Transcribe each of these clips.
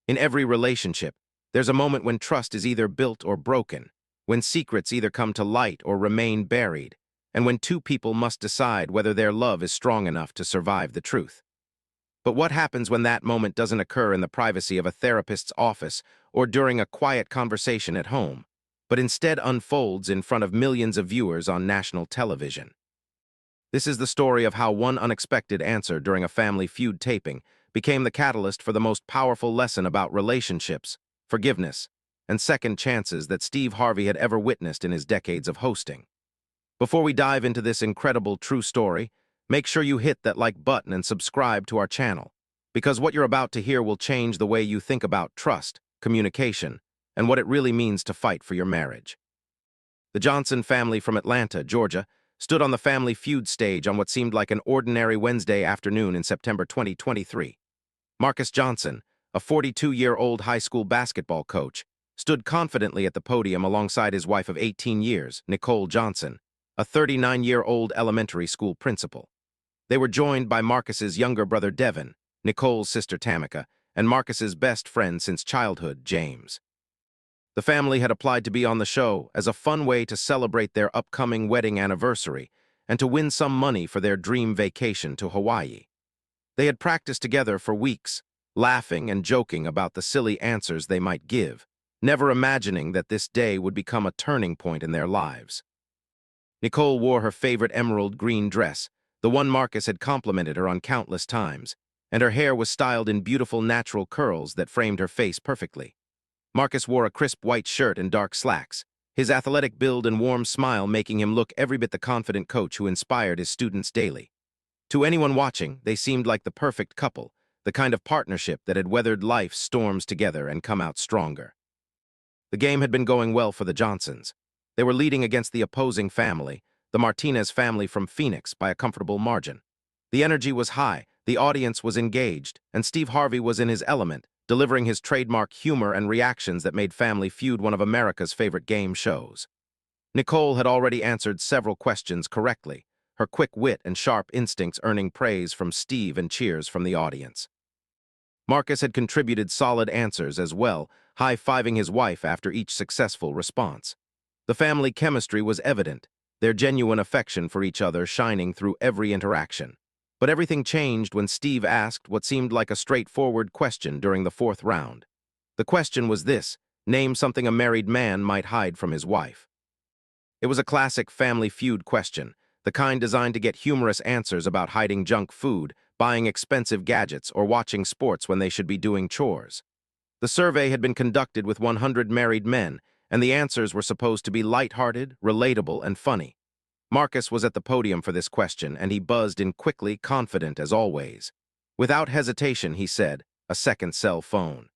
In every relationship, there's a moment when trust is either built or broken, when secrets either come to light or remain buried, and when two people must decide whether their love is strong enough to survive the truth. But what happens when that moment doesn't occur in the privacy of a therapist's office or during a quiet conversation at home, but instead unfolds in front of millions of viewers on national television? This is the story of how one unexpected answer during a Family Feud taping became the catalyst for the most powerful lesson about relationships, forgiveness, and second chances that Steve Harvey had ever witnessed in his decades of hosting. Before we dive into this incredible true story, make sure you hit that like button and subscribe to our channel, because what you're about to hear will change the way you think about trust, communication, and what it really means to fight for your marriage. The Johnson family from Atlanta, Georgia, stood on the Family Feud stage on what seemed like an ordinary Wednesday afternoon in September 2023. Marcus Johnson, a 42-year-old high school basketball coach, stood confidently at the podium alongside his wife of 18 years, Nicole Johnson, a 39-year-old elementary school principal. They were joined by Marcus's younger brother Devin, Nicole's sister Tamika, and Marcus's best friend since childhood, James. The family had applied to be on the show as a fun way to celebrate their upcoming wedding anniversary and to win some money for their dream vacation to Hawaii. They had practiced together for weeks, laughing and joking about the silly answers they might give, never imagining that this day would become a turning point in their lives. Nicole wore her favorite emerald green dress, the one Marcus had complimented her on countless times, and her hair was styled in beautiful natural curls that framed her face perfectly. Marcus wore a crisp white shirt and dark slacks, his athletic build and warm smile making him look every bit the confident coach who inspired his students daily. To anyone watching, they seemed like the perfect couple, the kind of partnership that had weathered life's storms together and come out stronger. The game had been going well for the Johnsons. They were leading against the opposing family, the Martinez family from Phoenix, by a comfortable margin. The energy was high, the audience was engaged, and Steve Harvey was in his element, delivering his trademark humor and reactions that made Family Feud one of America's favorite game shows. Nicole had already answered several questions correctly, her quick wit and sharp instincts earning praise from Steve and cheers from the audience. Marcus had contributed solid answers as well, high-fiving his wife after each successful response. The family chemistry was evident, their genuine affection for each other shining through every interaction. But everything changed when Steve asked what seemed like a straightforward question during the fourth round. The question was this: name something a married man might hide from his wife. It was a classic Family Feud question, the kind designed to get humorous answers about hiding junk food, buying expensive gadgets, or watching sports when they should be doing chores. The survey had been conducted with 100 married men, and the answers were supposed to be lighthearted, relatable, and funny. Marcus was at the podium for this question, and he buzzed in quickly, confident as always. Without hesitation, he said, "A second cell phone."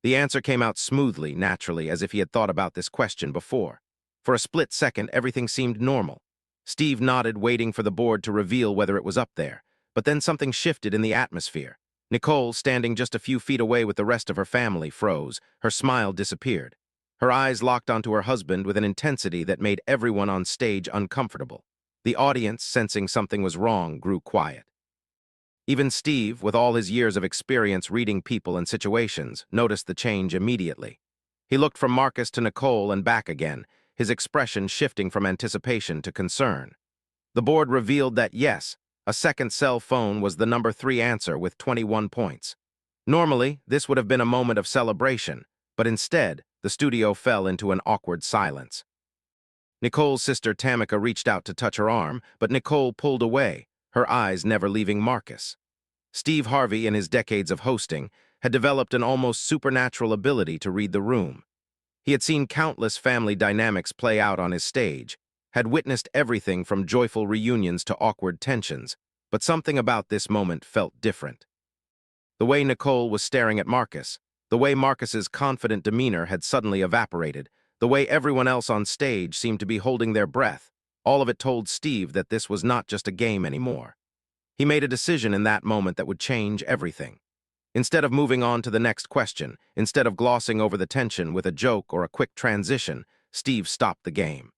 The answer came out smoothly, naturally, as if he had thought about this question before. For a split second, everything seemed normal. Steve nodded, waiting for the board to reveal whether it was up there. But then something shifted in the atmosphere. Nicole, standing just a few feet away with the rest of her family, froze. Her smile disappeared. Her eyes locked onto her husband with an intensity that made everyone on stage uncomfortable. The audience, sensing something was wrong, grew quiet. Even Steve, with all his years of experience reading people and situations, noticed the change immediately. He looked from Marcus to Nicole and back again, his expression shifting from anticipation to concern. The board revealed that yes, a second cell phone was the number 3 answer with 21 points. Normally, this would have been a moment of celebration, but instead, the studio fell into an awkward silence. Nicole's sister Tamika reached out to touch her arm, but Nicole pulled away, her eyes never leaving Marcus. Steve Harvey, in his decades of hosting, had developed an almost supernatural ability to read the room. He had seen countless family dynamics play out on his stage, had witnessed everything from joyful reunions to awkward tensions, but something about this moment felt different. The way Nicole was staring at Marcus, the way Marcus's confident demeanor had suddenly evaporated, the way everyone else on stage seemed to be holding their breath, all of it told Steve that this was not just a game anymore. He made a decision in that moment that would change everything. Instead of moving on to the next question, instead of glossing over the tension with a joke or a quick transition, Steve stopped the game.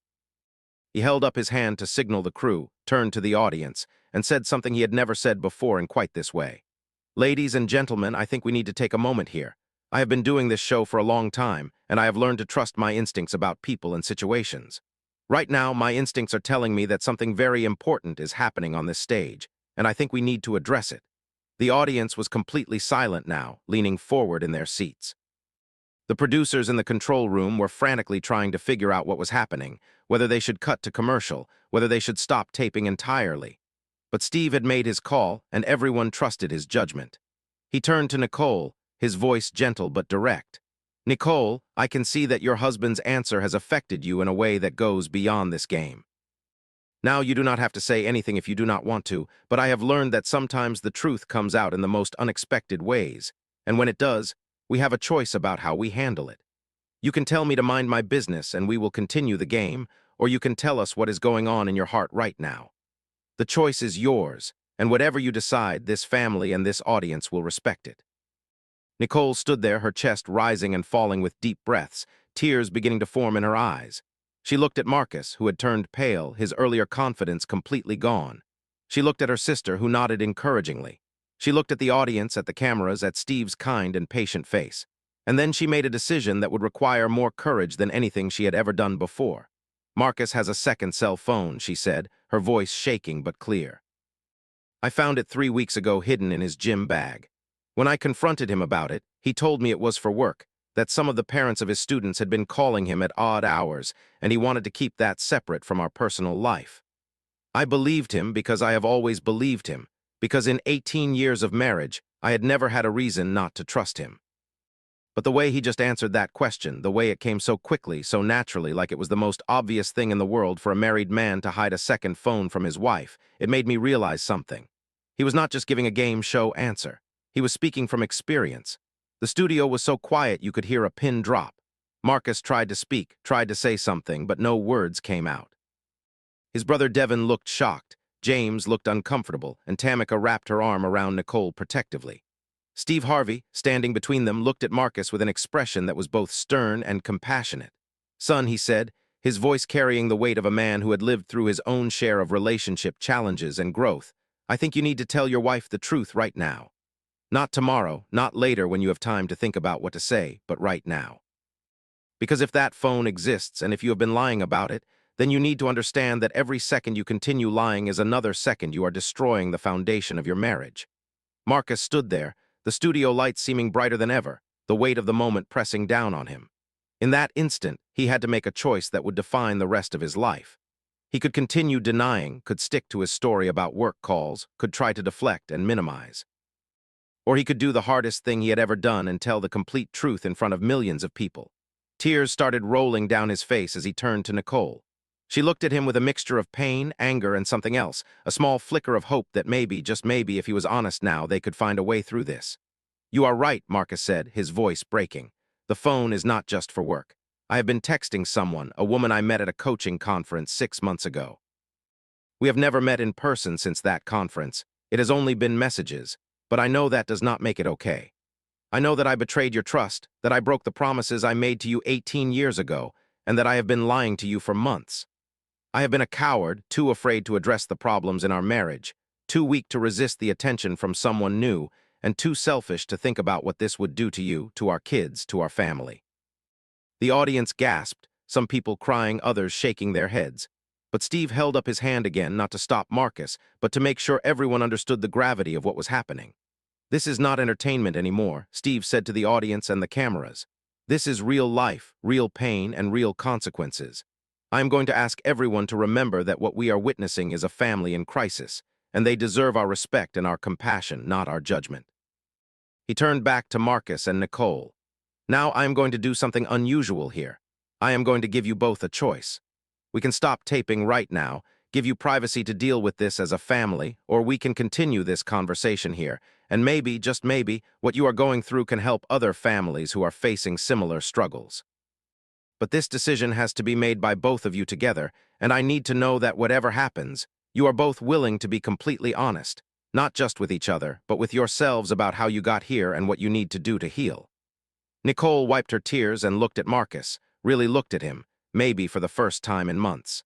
He held up his hand to signal the crew, turned to the audience, and said something he had never said before in quite this way. "Ladies and gentlemen, I think we need to take a moment here. I have been doing this show for a long time, and I have learned to trust my instincts about people and situations. Right now, my instincts are telling me that something very important is happening on this stage, and I think we need to address it. The audience was completely silent now, leaning forward in their seats. The producers in the control room were frantically trying to figure out what was happening, whether they should cut to commercial, whether they should stop taping entirely. But Steve had made his call, and everyone trusted his judgment. He turned to Nicole, his voice gentle but direct. "Nicole, I can see that your husband's answer has affected you in a way that goes beyond this game. Now you do not have to say anything if you do not want to, but I have learned that sometimes the truth comes out in the most unexpected ways, and when it does, we have a choice about how we handle it. You can tell me to mind my business and we will continue the game, or you can tell us what is going on in your heart right now. The choice is yours, and whatever you decide, this family and this audience will respect it." Nicole stood there, her chest rising and falling with deep breaths, tears beginning to form in her eyes. She looked at Marcus, who had turned pale, his earlier confidence completely gone. She looked at her sister, who nodded encouragingly. She looked at the audience, at the cameras, at Steve's kind and patient face. And then she made a decision that would require more courage than anything she had ever done before. "Marcus has a second cell phone," she said, her voice shaking but clear. "I found it 3 weeks ago hidden in his gym bag. When I confronted him about it, he told me it was for work, that some of the parents of his students had been calling him at odd hours, and he wanted to keep that separate from our personal life. I believed him because I have always believed him, because in 18 years of marriage, I had never had a reason not to trust him." But the way he just answered that question, the way it came so quickly, so naturally, like it was the most obvious thing in the world for a married man to hide a second phone from his wife, it made me realize something. He was not just giving a game show answer. He was speaking from experience. The studio was so quiet you could hear a pin drop. Marcus tried to speak, tried to say something, but no words came out. His brother Devin looked shocked, James looked uncomfortable, and Tamika wrapped her arm around Nicole protectively. Steve Harvey, standing between them, looked at Marcus with an expression that was both stern and compassionate. "Son," he said, his voice carrying the weight of a man who had lived through his own share of relationship challenges and growth, "I think you need to tell your wife the truth right now. Not tomorrow, not later when you have time to think about what to say, but right now. Because if that phone exists and if you have been lying about it, then you need to understand that every second you continue lying is another second you are destroying the foundation of your marriage." Marcus stood there, the studio lights seeming brighter than ever, the weight of the moment pressing down on him. In that instant, he had to make a choice that would define the rest of his life. He could continue denying, could stick to his story about work calls, could try to deflect and minimize. Or he could do the hardest thing he had ever done and tell the complete truth in front of millions of people. Tears started rolling down his face as he turned to Nicole. She looked at him with a mixture of pain, anger, and something else, a small flicker of hope that maybe, just maybe, if he was honest now, they could find a way through this. "You are right," Marcus said, his voice breaking. "The phone is not just for work. I have been texting someone, a woman I met at a coaching conference 6 months ago. We have never met in person since that conference. It has only been messages, but I know that does not make it okay. I know that I betrayed your trust, that I broke the promises I made to you 18 years ago, and that I have been lying to you for months. I have been a coward, too afraid to address the problems in our marriage, too weak to resist the attention from someone new, and too selfish to think about what this would do to you, to our kids, to our family." The audience gasped, some people crying, others shaking their heads. But Steve held up his hand again, not to stop Marcus, but to make sure everyone understood the gravity of what was happening. "This is not entertainment anymore," Steve said to the audience and the cameras. "This is real life, real pain, and real consequences. I am going to ask everyone to remember that what we are witnessing is a family in crisis, and they deserve our respect and our compassion, not our judgment." He turned back to Marcus and Nicole. "Now I am going to do something unusual here. I am going to give you both a choice. We can stop taping right now, give you privacy to deal with this as a family, or we can continue this conversation here, and maybe, just maybe, what you are going through can help other families who are facing similar struggles. But this decision has to be made by both of you together, and I need to know that whatever happens, you are both willing to be completely honest, not just with each other, but with yourselves about how you got here and what you need to do to heal." Nicole wiped her tears and looked at Marcus, really looked at him, maybe for the first time in months.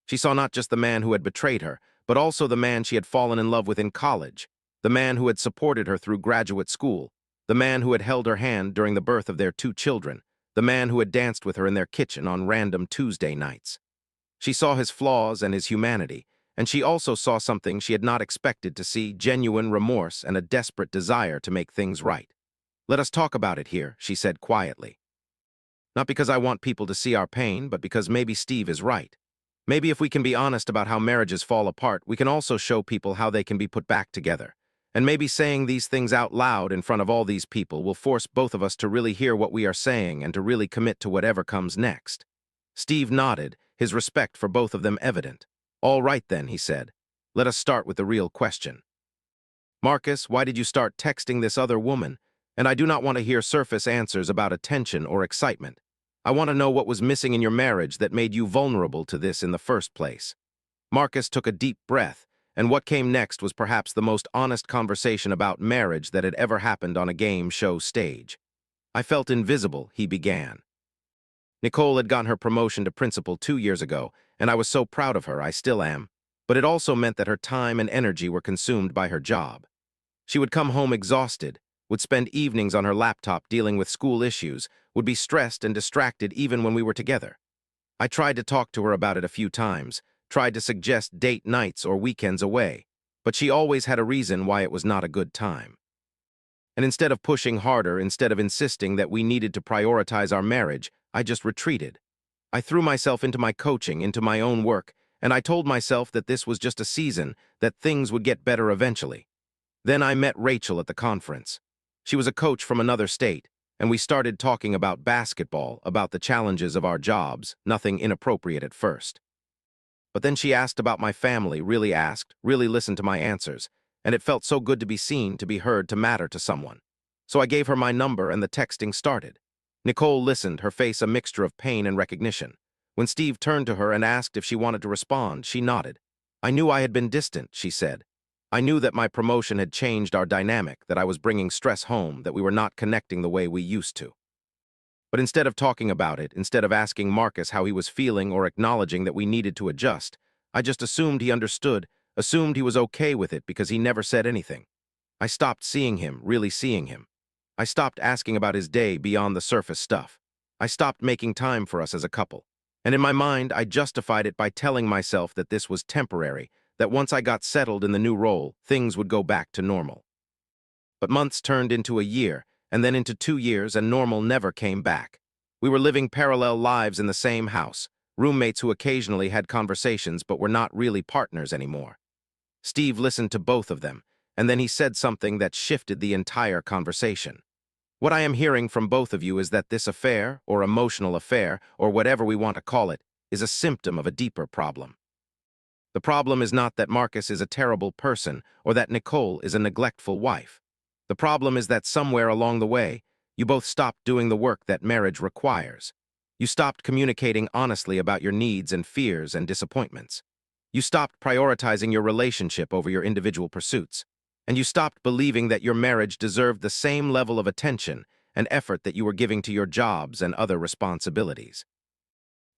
She saw not just the man who had betrayed her, but also the man she had fallen in love with in college, the man who had supported her through graduate school, the man who had held her hand during the birth of their 2 children, the man who had danced with her in their kitchen on random Tuesday nights. She saw his flaws and his humanity, and she also saw something she had not expected to see: genuine remorse and a desperate desire to make things right. "Let us talk about it here," she said quietly. "Not because I want people to see our pain, but because maybe Steve is right. Maybe if we can be honest about how marriages fall apart, we can also show people how they can be put back together. And maybe saying these things out loud in front of all these people will force both of us to really hear what we are saying and to really commit to whatever comes next." Steve nodded, his respect for both of them evident. "All right then," he said. "Let us start with the real question. Marcus, why did you start texting this other woman? And I do not want to hear surface answers about attention or excitement. I want to know what was missing in your marriage that made you vulnerable to this in the first place." Marcus took a deep breath, and what came next was perhaps the most honest conversation about marriage that had ever happened on a game show stage. "I felt invisible," he began. "Nicole had gotten her promotion to principal 2 years ago, and I was so proud of her, I still am. But it also meant that her time and energy were consumed by her job. She would come home exhausted, would spend evenings on her laptop dealing with school issues, would be stressed and distracted even when we were together. I tried to talk to her about it a few times, tried to suggest date nights or weekends away, but she always had a reason why it was not a good time. And instead of pushing harder, instead of insisting that we needed to prioritize our marriage, I just retreated. I threw myself into my coaching, into my own work, and I told myself that this was just a season, that things would get better eventually. Then I met Rachel at the conference. She was a coach from another state, and we started talking about basketball, about the challenges of our jobs, nothing inappropriate at first. But then she asked about my family, really asked, really listened to my answers, and it felt so good to be seen, to be heard, to matter to someone. So I gave her my number and the texting started. Nicole listened, her face a mixture of pain and recognition. When Steve turned to her and asked if she wanted to respond, she nodded. "I knew I had been distant," she said. "I knew that my promotion had changed our dynamic, that I was bringing stress home, that we were not connecting the way we used to." But instead of talking about it, instead of asking Marcus how he was feeling or acknowledging that we needed to adjust, I just assumed he understood, assumed he was okay with it because he never said anything. I stopped seeing him, really seeing him. I stopped asking about his day beyond the surface stuff. I stopped making time for us as a couple. And in my mind, I justified it by telling myself that this was temporary, that once I got settled in the new role, things would go back to normal. But months turned into a year, and then into 2 years, and normal never came back. We were living parallel lives in the same house, roommates who occasionally had conversations but were not really partners anymore. Steve listened to both of them, and then he said something that shifted the entire conversation. "What I am hearing from both of you is that this affair, or emotional affair, or whatever we want to call it, is a symptom of a deeper problem. The problem is not that Marcus is a terrible person or that Nicole is a neglectful wife. The problem is that somewhere along the way, you both stopped doing the work that marriage requires. You stopped communicating honestly about your needs and fears and disappointments. You stopped prioritizing your relationship over your individual pursuits. And you stopped believing that your marriage deserved the same level of attention and effort that you were giving to your jobs and other responsibilities."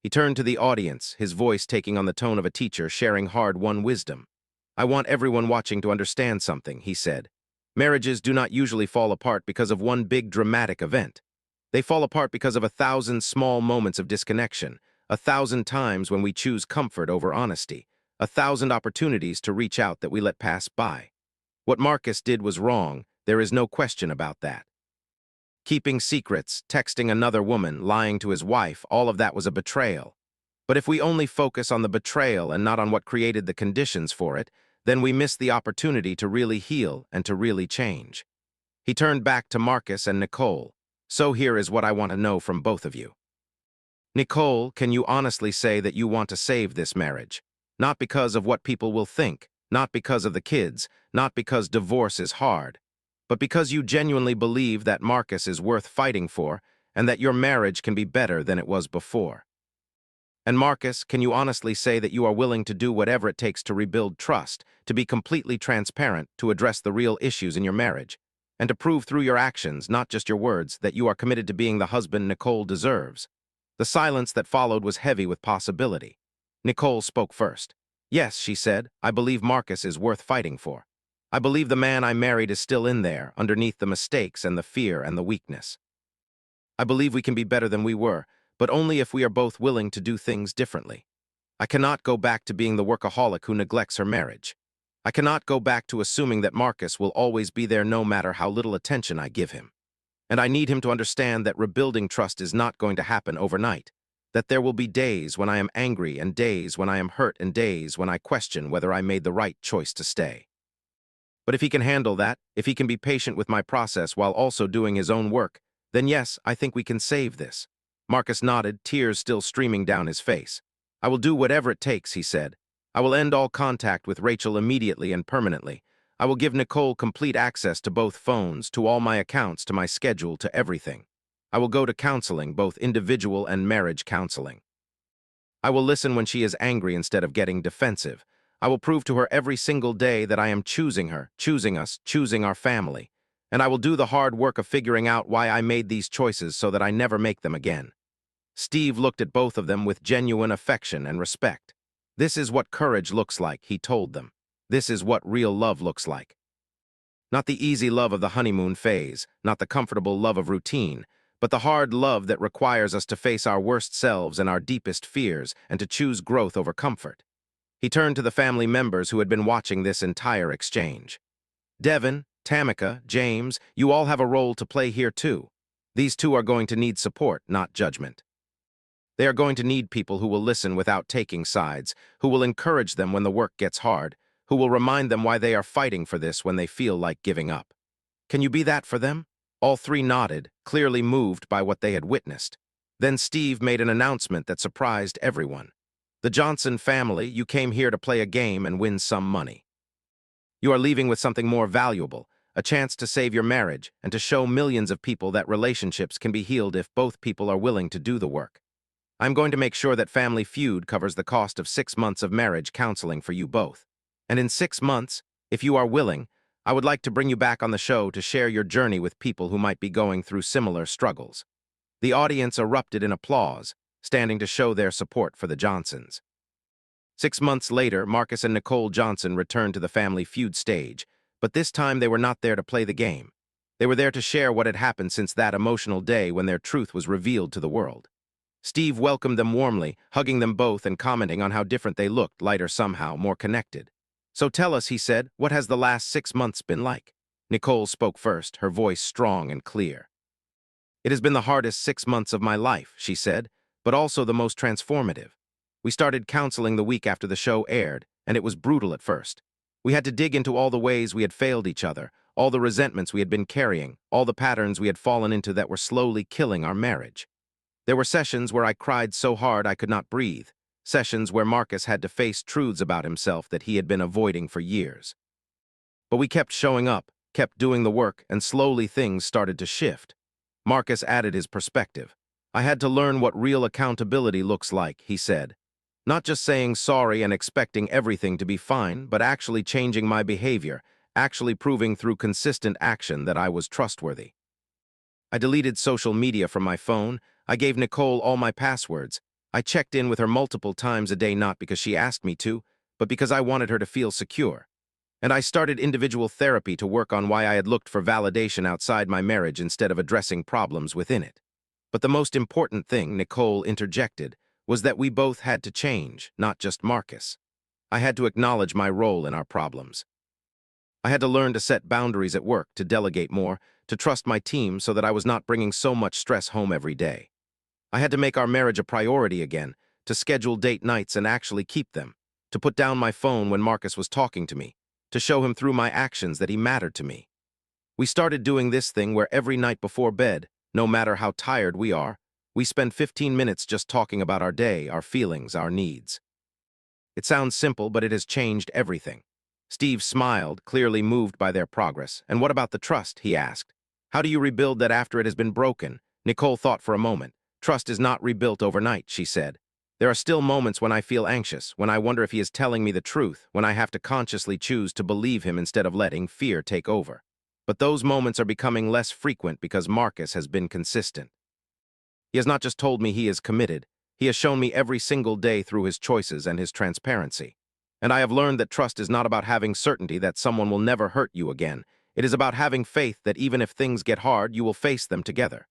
He turned to the audience, his voice taking on the tone of a teacher sharing hard-won wisdom. "I want everyone watching to understand something," he said. "Marriages do not usually fall apart because of one big dramatic event. They fall apart because of 1,000 small moments of disconnection, 1,000 times when we choose comfort over honesty, 1,000 opportunities to reach out that we let pass by. What Marcus did was wrong, there is no question about that. Keeping secrets, texting another woman, lying to his wife, all of that was a betrayal. But if we only focus on the betrayal and not on what created the conditions for it, then we miss the opportunity to really heal and to really change." He turned back to Marcus and Nicole. "So here is what I want to know from both of you. Nicole, can you honestly say that you want to save this marriage? Not because of what people will think, not because of the kids, not because divorce is hard, but because you genuinely believe that Marcus is worth fighting for and that your marriage can be better than it was before? And Marcus, can you honestly say that you are willing to do whatever it takes to rebuild trust, to be completely transparent, to address the real issues in your marriage, and to prove through your actions, not just your words, that you are committed to being the husband Nicole deserves?" The silence that followed was heavy with possibility. Nicole spoke first. "Yes," she said, "I believe Marcus is worth fighting for. I believe the man I married is still in there, underneath the mistakes and the fear and the weakness. I believe we can be better than we were, but only if we are both willing to do things differently. I cannot go back to being the workaholic who neglects her marriage. I cannot go back to assuming that Marcus will always be there no matter how little attention I give him. And I need him to understand that rebuilding trust is not going to happen overnight, that there will be days when I am angry and days when I am hurt and days when I question whether I made the right choice to stay. But if he can handle that, if he can be patient with my process while also doing his own work, then yes, I think we can save this. Marcus nodded, tears still streaming down his face. I will do whatever it takes, he said. I will end all contact with Rachel immediately and permanently. I will give Nicole complete access to both phones, to all my accounts, to my schedule, to everything. I will go to counseling, both individual and marriage counseling. I will listen when she is angry instead of getting defensive. I will prove to her every single day that I am choosing her, choosing us, choosing our family. And I will do the hard work of figuring out why I made these choices so that I never make them again. Steve looked at both of them with genuine affection and respect. This is what courage looks like, he told them. This is what real love looks like. Not the easy love of the honeymoon phase, not the comfortable love of routine, but the hard love that requires us to face our worst selves and our deepest fears and to choose growth over comfort. He turned to the family members who had been watching this entire exchange. Devin, Tamika, James, you all have a role to play here too. These two are going to need support, not judgment. They are going to need people who will listen without taking sides, who will encourage them when the work gets hard, who will remind them why they are fighting for this when they feel like giving up. Can you be that for them? All three nodded, clearly moved by what they had witnessed. Then Steve made an announcement that surprised everyone. The Johnson family, you came here to play a game and win some money. You are leaving with something more valuable, a chance to save your marriage and to show millions of people that relationships can be healed if both people are willing to do the work. I'm going to make sure that Family Feud covers the cost of 6 months of marriage counseling for you both. And in 6 months, if you are willing, I would like to bring you back on the show to share your journey with people who might be going through similar struggles. The audience erupted in applause, standing to show their support for the Johnsons. 6 months later, Marcus and Nicole Johnson returned to the Family Feud stage, but this time they were not there to play the game. They were there to share what had happened since that emotional day when their truth was revealed to the world. Steve welcomed them warmly, hugging them both and commenting on how different they looked, lighter somehow, more connected. So tell us, he said, what has the last 6 months been like? Nicole spoke first, her voice strong and clear. It has been the hardest 6 months of my life, she said, but also the most transformative. We started counseling the week after the show aired, and it was brutal at first. We had to dig into all the ways we had failed each other, all the resentments we had been carrying, all the patterns we had fallen into that were slowly killing our marriage. There were sessions where I cried so hard I could not breathe, sessions where Marcus had to face truths about himself that he had been avoiding for years. But we kept showing up, kept doing the work, and slowly things started to shift. Marcus added his perspective. I had to learn what real accountability looks like, he said. Not just saying sorry and expecting everything to be fine, but actually changing my behavior, actually proving through consistent action that I was trustworthy. I deleted social media from my phone. I gave Nicole all my passwords. I checked in with her multiple times a day not because she asked me to, but because I wanted her to feel secure. And I started individual therapy to work on why I had looked for validation outside my marriage instead of addressing problems within it. But the most important thing, Nicole interjected, was that we both had to change, not just Marcus. I had to acknowledge my role in our problems. I had to learn to set boundaries at work, to delegate more, to trust my team so that I was not bringing so much stress home every day. I had to make our marriage a priority again, to schedule date nights and actually keep them, to put down my phone when Marcus was talking to me, to show him through my actions that he mattered to me. We started doing this thing where every night before bed, no matter how tired we are, we spend 15 minutes just talking about our day, our feelings, our needs. It sounds simple, but it has changed everything. Steve smiled, clearly moved by their progress. And what about the trust, he asked. How do you rebuild that after it has been broken? Nicole thought for a moment. Trust is not rebuilt overnight, she said. There are still moments when I feel anxious, when I wonder if he is telling me the truth, when I have to consciously choose to believe him instead of letting fear take over. But those moments are becoming less frequent because Marcus has been consistent. He has not just told me he is committed, he has shown me every single day through his choices and his transparency. And I have learned that trust is not about having certainty that someone will never hurt you again. It is about having faith that even if things get hard, you will face them together.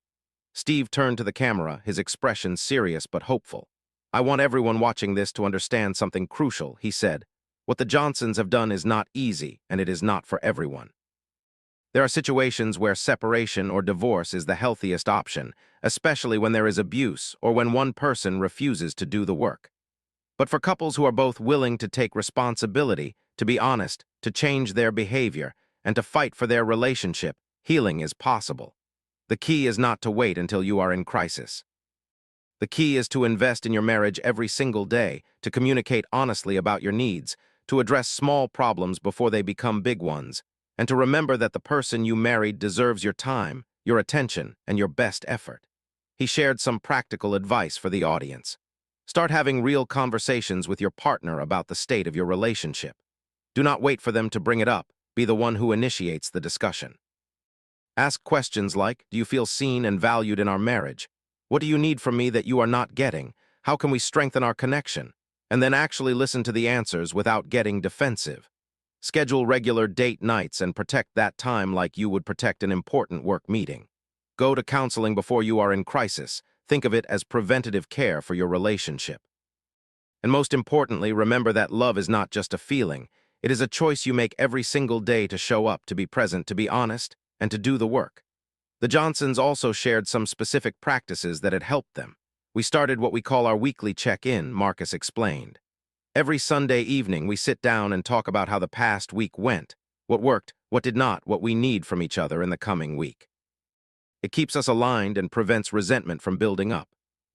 Steve turned to the camera, his expression serious but hopeful. I want everyone watching this to understand something crucial, he said. What the Johnsons have done is not easy, and it is not for everyone. There are situations where separation or divorce is the healthiest option, especially when there is abuse or when one person refuses to do the work. But for couples who are both willing to take responsibility, to be honest, to change their behavior, and to fight for their relationship, healing is possible. The key is not to wait until you are in crisis. The key is to invest in your marriage every single day, to communicate honestly about your needs, to address small problems before they become big ones, and to remember that the person you married deserves your time, your attention, and your best effort. He shared some practical advice for the audience. Start having real conversations with your partner about the state of your relationship. Do not wait for them to bring it up. Be the one who initiates the discussion. Ask questions like, do you feel seen and valued in our marriage? What do you need from me that you are not getting? How can we strengthen our connection? And then actually listen to the answers without getting defensive. Schedule regular date nights and protect that time like you would protect an important work meeting. Go to counseling before you are in crisis. Think of it as preventative care for your relationship. And most importantly, remember that love is not just a feeling. It is a choice you make every single day to show up, to be present, to be honest, and to do the work. The Johnsons also shared some specific practices that had helped them. We started what we call our weekly check-in, Marcus explained. Every Sunday evening, we sit down and talk about how the past week went, what worked, what did not, what we need from each other in the coming week. It keeps us aligned and prevents resentment from building up.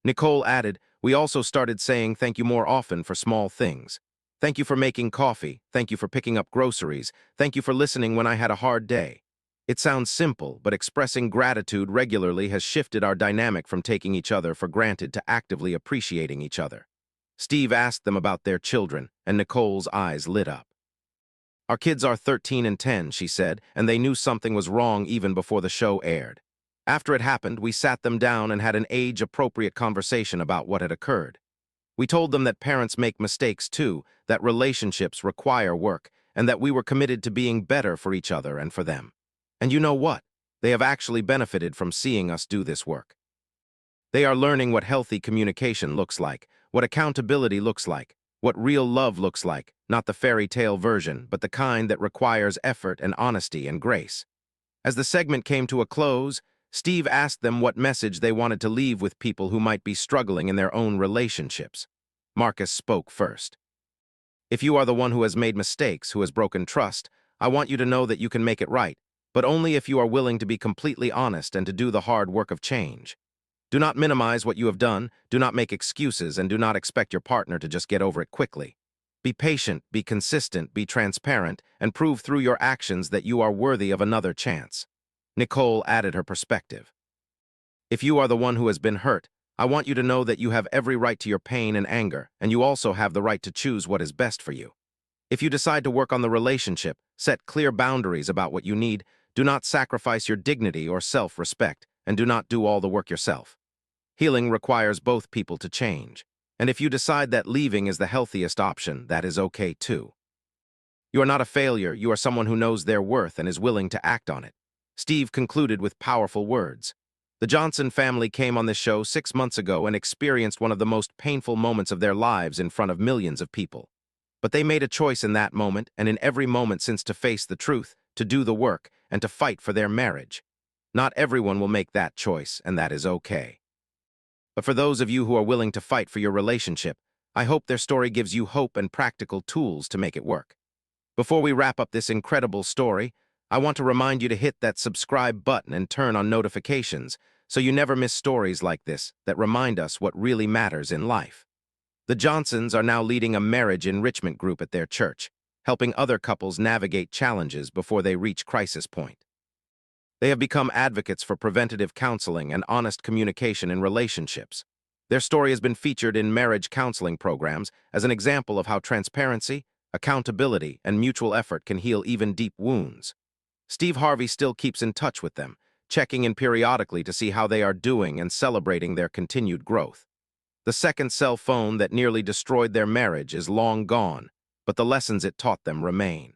Nicole added, we also started saying thank you more often for small things. Thank you for making coffee. Thank you for picking up groceries. Thank you for listening when I had a hard day. It sounds simple, but expressing gratitude regularly has shifted our dynamic from taking each other for granted to actively appreciating each other. Steve asked them about their children, and Nicole's eyes lit up. Our kids are 13 and 10, she said, and they knew something was wrong even before the show aired. After it happened, we sat them down and had an age-appropriate conversation about what had occurred. We told them that parents make mistakes too, that relationships require work, and that we were committed to being better for each other and for them. And you know what? They have actually benefited from seeing us do this work. They are learning what healthy communication looks like, what accountability looks like, what real love looks like, not the fairy tale version, but the kind that requires effort and honesty and grace. As the segment came to a close, Steve asked them what message they wanted to leave with people who might be struggling in their own relationships. Marcus spoke first. If you are the one who has made mistakes, who has broken trust, I want you to know that you can make it right, but only if you are willing to be completely honest and to do the hard work of change. Do not minimize what you have done, do not make excuses, and do not expect your partner to just get over it quickly. Be patient, be consistent, be transparent, and prove through your actions that you are worthy of another chance. Nicole added her perspective. If you are the one who has been hurt, I want you to know that you have every right to your pain and anger, and you also have the right to choose what is best for you. If you decide to work on the relationship, set clear boundaries about what you need, do not sacrifice your dignity or self-respect, and do not do all the work yourself. Healing requires both people to change, and if you decide that leaving is the healthiest option, that is okay too. You are not a failure, you are someone who knows their worth and is willing to act on it. Steve concluded with powerful words. The Johnson family came on this show 6 months ago and experienced one of the most painful moments of their lives in front of millions of people. But they made a choice in that moment and in every moment since to face the truth, to do the work, and to fight for their marriage. Not everyone will make that choice, and that is okay. But for those of you who are willing to fight for your relationship, I hope their story gives you hope and practical tools to make it work. Before we wrap up this incredible story, I want to remind you to hit that subscribe button and turn on notifications so you never miss stories like this that remind us what really matters in life. The Johnsons are now leading a marriage enrichment group at their church, helping other couples navigate challenges before they reach crisis point. They have become advocates for preventative counseling and honest communication in relationships. Their story has been featured in marriage counseling programs as an example of how transparency, accountability, and mutual effort can heal even deep wounds. Steve Harvey still keeps in touch with them, checking in periodically to see how they are doing and celebrating their continued growth. The second cell phone that nearly destroyed their marriage is long gone, but the lessons it taught them remain.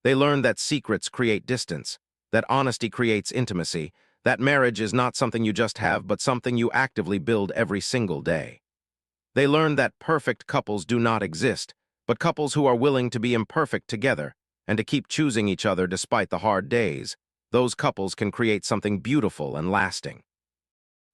They learned that secrets create distance, that honesty creates intimacy, that marriage is not something you just have, but something you actively build every single day. They learned that perfect couples do not exist, but couples who are willing to be imperfect together and to keep choosing each other despite the hard days, those couples can create something beautiful and lasting.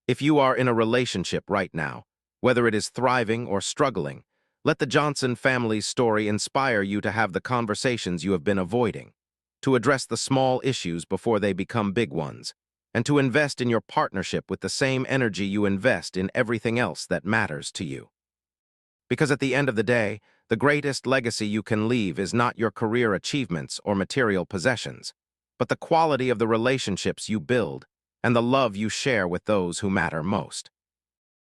If you are in a relationship right now, whether it is thriving or struggling, let the Johnson family's story inspire you to have the conversations you have been avoiding, to address the small issues before they become big ones, and to invest in your partnership with the same energy you invest in everything else that matters to you. Because at the end of the day, the greatest legacy you can leave is not your career achievements or material possessions, but the quality of the relationships you build and the love you share with those who matter most.